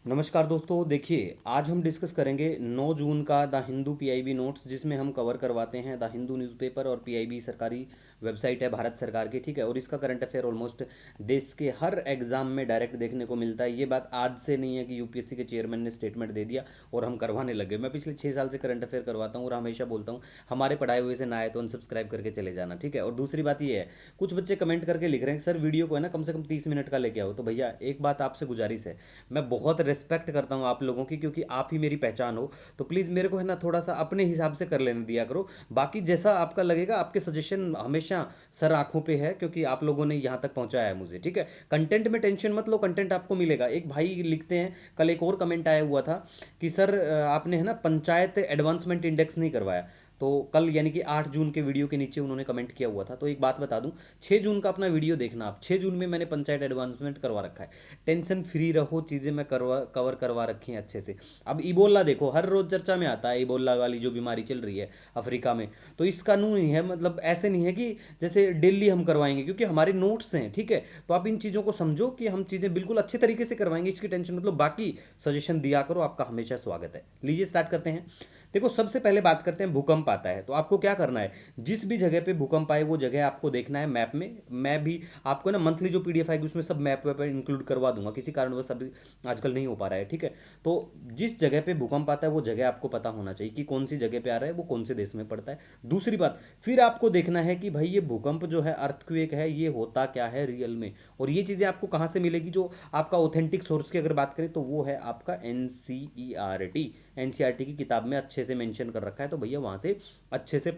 नमस्कार दोस्तों, देखिए आज हम डिस्कस करेंगे 9 जून का द हिंदू पीआईबी नोट्स, जिसमें हम कवर करवाते हैं द हिंदू न्यूज़पेपर और पीआईबी सरकारी वेबसाइट है भारत सरकार की। ठीक है, और इसका करंट अफेयर ऑलमोस्ट देश के हर एग्जाम में डायरेक्ट देखने को मिलता है। ये बात आज से नहीं है कि यूपीएससी के चेयरमैन ने स्टेटमेंट दे दिया और हम करवाने लगे। मैं पिछले 6 साल से करंट अफेयर करवाता हूँ और हमेशा बोलता हूँ हमारे पढ़ाए हुए से ना आए तो अनसब्सक्राइब करके चले जाना। ठीक है, और दूसरी बात ये है, कुछ बच्चे कमेंट करके लिख रहे हैं सर वीडियो को है ना कम से कम 30 मिनट का लेके आओ। तो भैया एक बात आपसे गुजारिश है, मैं बहुत रिस्पेक्ट करता हूँ आप लोगों की, क्योंकि आप ही मेरी पहचान हो। तो प्लीज़ मेरे को है ना थोड़ा सा अपने हिसाब से कर लेने दिया करो। बाकी जैसा आपका लगेगा, आपके सजेशन हमेशा सर आंखों पे है, क्योंकि आप लोगों ने यहाँ तक पहुँचाया है मुझे। ठीक है, कंटेंट में टेंशन मत लो, कंटेंट आपको मिलेगा। एक भाई लिखते हैं, कल एक और कमेंट आया हुआ था कि सर आपने है ना पंचायत एडवांसमेंट इंडेक्स नहीं करवाया। तो कल यानी कि 8 जून के वीडियो के नीचे उन्होंने कमेंट किया हुआ था। तो एक बात बता दूं, 6 जून का अपना वीडियो देखना आप। 6 जून में मैंने पंचायत एडवांसमेंट करवा रखा है। टेंशन फ्री रहो, चीज़ें मैं कवर करवा रखी हैं अच्छे से। अब इबोला देखो, हर रोज़ चर्चा में आता है इबोला वाली जो बीमारी चल रही है अफ्रीका में। तो इसका नहीं है, मतलब ऐसे नहीं है कि जैसे डेली हम करवाएंगे, क्योंकि हमारे नोट्स हैं। ठीक है, तो आप इन चीज़ों को समझो कि हम चीज़ें बिल्कुल अच्छे तरीके से करवाएंगे, इसकी टेंशन मतलब। बाकी सजेशन दिया करो, आपका हमेशा स्वागत है। लीजिए स्टार्ट करते हैं। देखो सबसे पहले बात करते हैं, भूकंप आता है तो आपको क्या करना है। जिस भी जगह पे भूकंप आए वो जगह आपको देखना है मैप में। मैं भी आपको ना मंथली जो पीडीएफ आएगी उसमें सब मैप पे इंक्लूड करवा दूंगा, किसी कारणवश अभी आजकल नहीं हो पा रहा है। ठीक है, तो जिस जगह पे भूकंप आता है वो जगह आपको पता होना चाहिए कि कौन सी जगह पे आ रहा है, वो कौन से देश में पड़ता है। दूसरी बात, फिर आपको देखना है कि भाई ये भूकंप जो है, अर्थक्वेक है, ये होता क्या है रियल में। और ये चीज़ें आपको कहाँ से मिलेगी, जो आपका ऑथेंटिक सोर्स की अगर बात करें तो वो है आपका एनसीईआरटी। एनसीईआरटी की किताब में अच्छे से मेंशन कर रखा है, तो भैया वहाँ से अच्छे से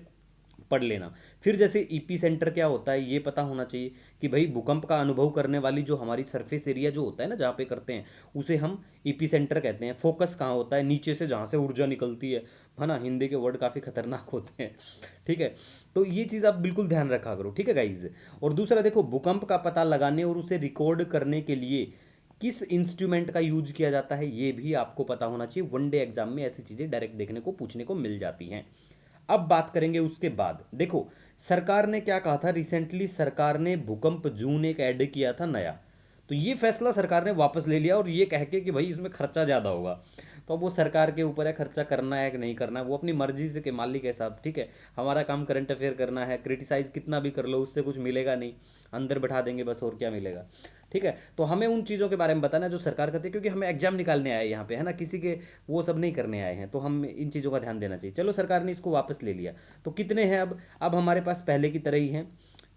पढ़ लेना। फिर जैसे ईपी सेंटर क्या होता है ये पता होना चाहिए कि भाई भूकंप का अनुभव करने वाली जो हमारी सरफेस एरिया जो होता है ना जहाँ पे करते हैं, उसे हम ईपी सेंटर कहते हैं। फोकस कहाँ होता है, नीचे से जहाँ से ऊर्जा निकलती है ना। हिंदी के वर्ड काफ़ी खतरनाक होते हैं। ठीक है, तो ये चीज़ आप बिल्कुल ध्यान रखा करो। ठीक है गाइज, और दूसरा देखो, भूकंप का पता लगाने और उसे रिकॉर्ड करने के लिए किस इंस्ट्रूमेंट का यूज किया जाता है ये भी आपको पता होना चाहिए। वनडे एग्जाम में ऐसी चीज़ें डायरेक्ट देखने को पूछने को मिल जाती हैं। अब बात करेंगे उसके बाद, देखो सरकार ने क्या कहा था रिसेंटली। सरकार ने भूकंप जून एक ऐड किया था नया, तो ये फैसला सरकार ने वापस ले लिया, और ये कह के कि भाई इसमें खर्चा ज़्यादा होगा। तो अब वो सरकार के ऊपर है, खर्चा करना है कि नहीं करना है, वो अपनी मर्जी से के मालिक है साहब। ठीक है, हमारा काम करंट अफेयर करना है। क्रिटिसाइज कितना भी कर लो उससे कुछ मिलेगा नहीं, अंदर बैठा देंगे बस, और क्या मिलेगा। ठीक है, तो हमें उन चीज़ों के बारे में बताना है जो सरकार करती है, क्योंकि हमें एग्जाम निकालने आए यहाँ पे है ना, किसी के वो सब नहीं करने आए हैं। तो हम इन चीज़ों का ध्यान देना चाहिए। चलो सरकार ने इसको वापस ले लिया, तो कितने हैं अब हमारे पास पहले की तरह ही हैं।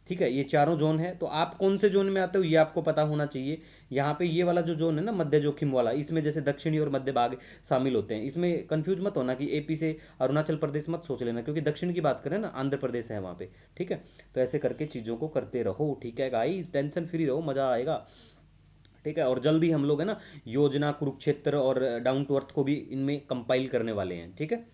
ठीक है, ये चारों जोन है। तो आप कौन से जोन में आते हो ये आपको पता होना चाहिए। यहाँ पे ये वाला जो जोन है ना, मध्य जोखिम वाला, इसमें जैसे दक्षिणी और मध्य भाग शामिल होते हैं। इसमें कंफ्यूज मत होना कि एपी से अरुणाचल प्रदेश मत सोच लेना, क्योंकि दक्षिण की बात करें ना, आंध्र प्रदेश है वहाँ पे। ठीक है, तो ऐसे करके चीज़ों को करते रहो। ठीक है गाइस, टेंशन फ्री रहो, मज़ा आएगा। ठीक है, और जल्दी हम लोग है ना योजना कुरुक्षेत्र और डाउन टू अर्थ को भी इनमें कंपाइल करने वाले हैं। ठीक है,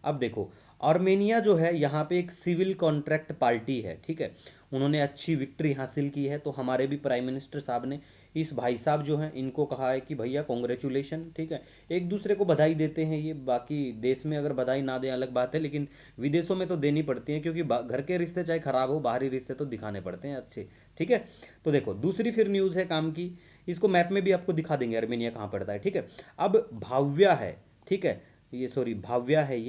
अब देखो आर्मेनिया जो है यहाँ पे एक सिविल कॉन्ट्रैक्ट पार्टी है। ठीक है, उन्होंने अच्छी विक्ट्री हासिल की है। तो हमारे भी प्राइम मिनिस्टर साहब ने इस भाई साहब जो हैं इनको कहा है कि भैया कॉन्ग्रेचुलेशन। ठीक है, एक दूसरे को बधाई देते हैं ये। बाकी देश में अगर बधाई ना दें अलग बात है, लेकिन विदेशों में तो देनी पड़ती है, क्योंकि घर के रिश्ते चाहे खराब हो, बाहरी रिश्ते तो दिखाने पड़ते हैं अच्छे। ठीक है, तो देखो दूसरी फिर न्यूज़ है काम की, इसको मैप में भी आपको दिखा देंगे आर्मेनिया कहाँ पड़ता है। ठीक है, अब भाव्या है। ठीक है, ये सॉरी भाव्या है,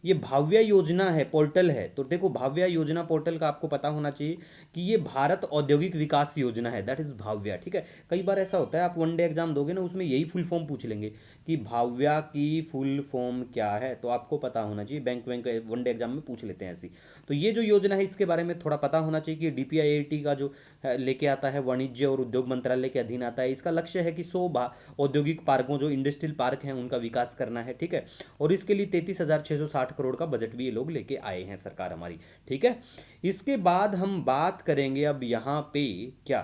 ये भाव्या योजना है, पोर्टल है। तो देखो भाव्या योजना पोर्टल का आपको पता होना चाहिए कि ये भारत औद्योगिक विकास योजना है, दैट इज भाव्या। ठीक है, कई बार ऐसा होता है आप वनडे एग्जाम दोगे ना, उसमें यही फुल फॉर्म पूछ लेंगे कि भाव्या की फुल फॉर्म क्या है, तो आपको पता होना चाहिए। बैंक वनडे एग्जाम में पूछ लेते हैं ऐसी। तो ये जो योजना है इसके बारे में थोड़ा पता होना चाहिए कि डीपीआईआईटी का जो लेके आता है, वाणिज्य और उद्योग मंत्रालय के अधीन आता है। इसका लक्ष्य है कि 100 औद्योगिक पार्कों जो इंडस्ट्रियल पार्क हैं उनका विकास करना है। ठीक है, और इसके लिए 33,660 करोड़ का बजट भी ये लोग लेके आए हैं सरकार हमारी। ठीक है, इसके बाद हम बात करेंगे अब यहाँ पे क्या,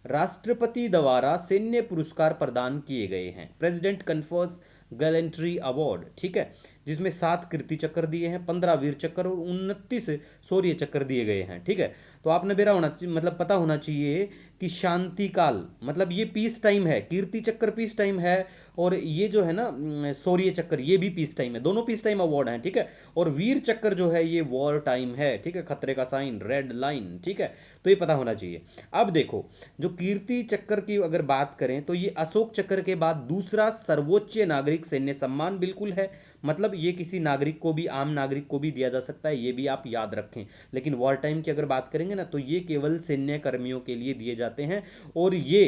राष्ट्रपति द्वारा सैन्य पुरस्कार प्रदान किए गए हैं। President confers gallantry award. ठीक है, जिसमें 7 कीर्ति चक्र दिए हैं, 15 वीर चक्र और 29 शौर्य चक्र दिए गए हैं। ठीक है, तो आपने मेरा होना मतलब पता होना चाहिए कि शांति काल मतलब ये पीस टाइम है, कीर्ति चक्र पीस टाइम है, और ये जो है ना शौर्य चक्र ये भी पीस टाइम है, दोनों पीस टाइम अवार्ड हैं। ठीक है, और वीर चक्र जो है ये वॉर टाइम है। ठीक है, खतरे का साइन, रेड लाइन। ठीक है, तो ये पता होना चाहिए। अब देखो, जो कीर्ति चक्र की अगर बात करें तो ये अशोक चक्र के बाद दूसरा सर्वोच्च नागरिक सैन्य सम्मान बिल्कुल है। मतलब ये किसी नागरिक को भी, आम नागरिक को भी दिया जा सकता है, ये भी आप याद रखें। लेकिन वॉर टाइम की अगर बात करेंगे ना, तो ये केवल सैन्य कर्मियों के लिए दिए जाते हैं। और ये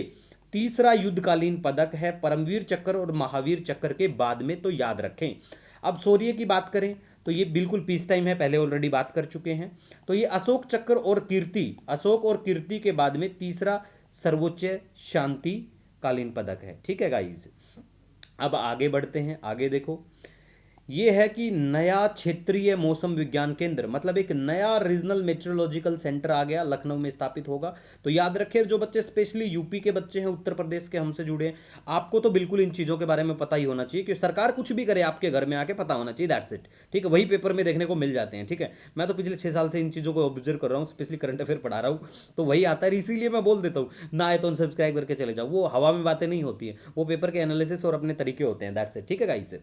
तीसरा युद्धकालीन पदक है, परमवीर चक्र और महावीर चक्र के बाद में, तो याद रखें। अब शौर्य की बात करें तो ये बिल्कुल पीस टाइम है, पहले ऑलरेडी बात कर चुके हैं। तो ये अशोक चक्र और कीर्ति, अशोक और कीर्ति के बाद में तीसरा सर्वोच्च शांति कालीन पदक है। ठीक है गाइज, अब आगे बढ़ते हैं। आगे देखो, ये है कि नया क्षेत्रीय मौसम विज्ञान केंद्र, मतलब एक नया रीजनल मेट्रोलॉजिकल सेंटर आ गया, लखनऊ में स्थापित होगा। तो याद रखिए, जो बच्चे स्पेशली यूपी के बच्चे हैं, उत्तर प्रदेश के हमसे जुड़े हैं, आपको तो बिल्कुल इन चीज़ों के बारे में पता ही होना चाहिए कि सरकार कुछ भी करे आपके घर में आके पता होना चाहिए, दैट्स इट। ठीक है, वही पेपर में देखने को मिल जाते हैं। ठीक है, मैं तो पिछले 6 साल से इन चीज़ों को ऑब्जर्व कर रहा हूँ, स्पेशली करंट अफेयर पढ़ा रहा हूँ, तो वही आता है। इसीलिए मैं बोल देता हूँ, ना आए तो अनसब्सक्राइब करके चले जाओ, वो हवा में बातें नहीं होती है, वो पेपर के एनालिसिस और अपने तरीके होते हैं, दैट्स इट। ठीक है गाइस,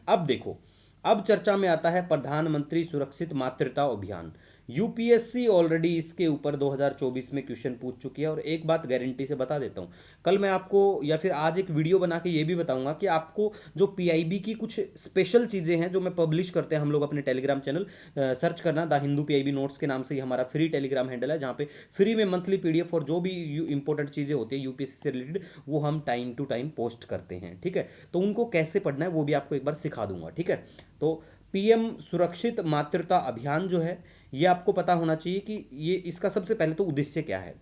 अब देखो, अब चर्चा में आता है प्रधानमंत्री सुरक्षित मातृत्व अभियान। यूपीएससी ऑलरेडी इसके ऊपर 2024 में क्वेश्चन पूछ चुकी है। और एक बात गारंटी से बता देता हूं, कल मैं आपको या फिर आज एक वीडियो बना के ये भी बताऊंगा कि आपको जो पीआईबी की कुछ स्पेशल चीज़ें हैं जो मैं पब्लिश करते हैं हम लोग अपने टेलीग्राम चैनल, सर्च करना द हिंदू पीआईबी नोट्स के नाम से ही हमारा फ्री टेलीग्राम हैंडल है, जहाँ पे फ्री में मंथली पीडीएफ और जो भी इंपॉर्टेंट चीज़ें होती है यूपीएससी से रिलेटेड, वो हम टाइम टू टाइम पोस्ट करते हैं। ठीक है, तो उनको कैसे पढ़ना है वो भी आपको एक बार सिखा दूंगा। ठीक है, तो पीएम सुरक्षित मातृत्व अभियान जो है, ये आपको पता होना चाहिए कि ये इसका सबसे पहले तो उद्देश्य क्या है।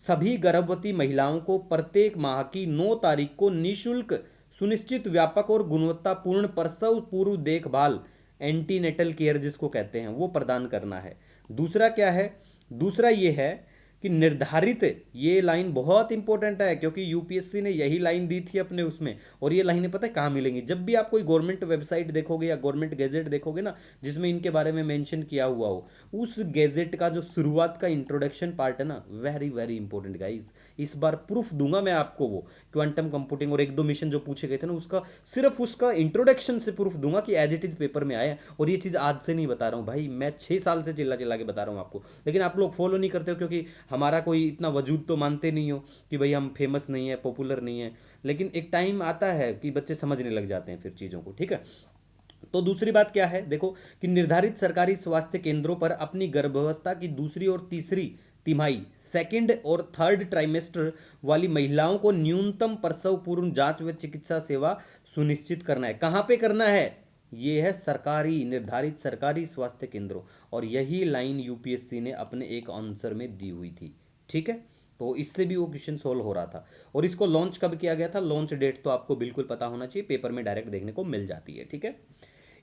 सभी गर्भवती महिलाओं को प्रत्येक माह की 9 तारीख को निःशुल्क सुनिश्चित व्यापक और गुणवत्तापूर्ण प्रसव पूर्व देखभाल, एंटीनेटल केयर जिसको कहते हैं, वो प्रदान करना है। दूसरा क्या है, दूसरा ये है कि निर्धारित, ये लाइन बहुत इंपॉर्टेंट है क्योंकि यूपीएससी ने यही लाइन दी थी अपने उसमें, और ये लाइनें पता है कहाँ मिलेंगी, जब भी आप कोई गवर्नमेंट वेबसाइट देखोगे या गवर्नमेंट गैजेट देखोगे ना जिसमें इनके बारे में मेंशन किया हुआ हो, उस गैजेट का जो शुरुआत का इंट्रोडक्शन पार्ट है ना, वेरी वेरी इंपॉर्टेंट गाइज। इस बार प्रूफ दूंगा मैं आपको, वो क्वांटम कंप्यूटिंग और 1-2 मिशन जो पूछे गए थे ना, उसका सिर्फ उसका इंट्रोडक्शन से प्रूफ दूंगा कि एज इट इज पेपर में आया। और ये चीज़ आज से नहीं बता रहा हूँ भाई, मैं 6 साल से चिल्ला चिल्ला के बता रहा हूँ आपको, लेकिन आप लोग फॉलो नहीं करते हो क्योंकि हमारा कोई इतना वजूद तो मानते नहीं हो कि भाई हम फेमस नहीं है, पॉपुलर नहीं है। लेकिन एक टाइम आता है कि बच्चे समझने लग जाते हैं फिर चीज़ों को। ठीक है, तो दूसरी बात क्या है, देखो कि निर्धारित सरकारी स्वास्थ्य केंद्रों पर अपनी गर्भावस्था की दूसरी और तीसरी तिमाही, सेकंड और थर्ड ट्राइमेस्टर वाली महिलाओं को न्यूनतम प्रसव पूर्व जांच व चिकित्सा सेवा सुनिश्चित करना है। कहाँ पे करना है, ये है सरकारी, निर्धारित सरकारी स्वास्थ्य केंद्रों। और यही लाइन यूपीएससी ने अपने एक आंसर में दी हुई थी। ठीक है, तो इससे भी वो क्वेश्चन सोल्व हो रहा था। और इसको लॉन्च कब किया गया था, लॉन्च डेट तो आपको बिल्कुल पता होना चाहिए, पेपर में डायरेक्ट देखने को मिल जाती है। ठीक है,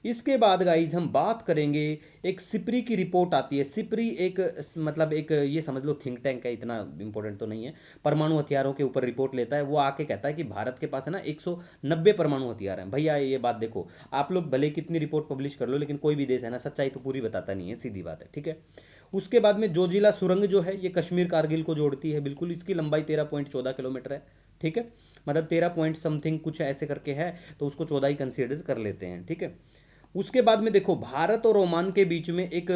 इसके बाद गाइज हम बात करेंगे, एक सिपरी की रिपोर्ट आती है। सिपरी एक मतलब एक ये समझ लो थिंक टैंक है, इतना इंपॉर्टेंट तो नहीं है, परमाणु हथियारों के ऊपर रिपोर्ट लेता है। वो आके कहता है कि भारत के पास है ना 190 परमाणु हथियार हैं। भैया ये बात देखो, आप लोग भले कितनी रिपोर्ट पब्लिश कर लो, लेकिन कोई भी देश है ना सच्चाई तो पूरी बताता नहीं है, सीधी बात है। ठीक है, उसके बाद में जोजिला सुरंग जो है, ये कश्मीर कारगिल को जोड़ती है बिल्कुल, इसकी लंबाई 13.14 किलोमीटर है। ठीक है, मतलब 13 पॉइंट समथिंग कुछ ऐसे करके है, तो उसको 14 ही कंसीडर कर लेते हैं। ठीक है, उसके बाद में देखो, भारत और ओमान के बीच में एक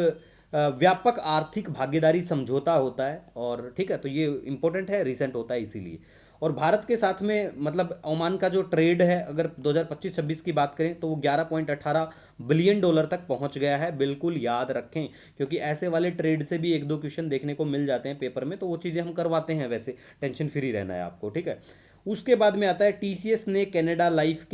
व्यापक आर्थिक भागीदारी समझौता होता है। और ठीक है, तो ये इंपॉर्टेंट है, रिसेंट होता है इसीलिए। और भारत के साथ में मतलब ओमान का जो ट्रेड है, अगर 2025-26 की बात करें तो वो 11.18 बिलियन डॉलर तक पहुंच गया है। बिल्कुल याद रखें, क्योंकि ऐसे वाले ट्रेड से भी 1-2 क्वेश्चन देखने को मिल जाते हैं पेपर में, तो वो चीज़ें हम करवाते हैं, वैसे टेंशन फ्री रहना है आपको। ठीक है, उसके बाद में आता है टीसीएस ने कनाडा लाइफ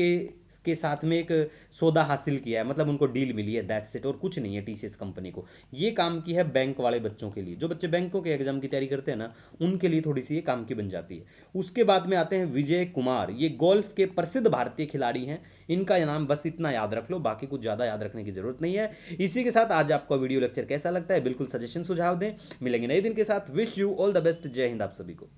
के साथ में एक सौदा हासिल किया है, मतलब उनको डील मिली है, दैट्स इट। और कुछ नहीं है टीसीएस कंपनी को, ये काम की है बैंक वाले बच्चों के लिए, जो बच्चे बैंकों के एग्जाम की तैयारी करते हैं ना, उनके लिए थोड़ी सी ये काम की बन जाती है। उसके बाद में आते हैं विजय कुमार, ये गोल्फ के प्रसिद्ध भारतीय खिलाड़ी हैं। इनका नाम बस इतना याद रख लो, बाकी कुछ ज़्यादा याद रखने की जरूरत नहीं है। इसी के साथ आज आपका वीडियो लेक्चर कैसा लगता है बिल्कुल सजेशन सुझाव दें। मिलेंगे नए दिन के साथ, wish you all the best, जय हिंद आप सभी को।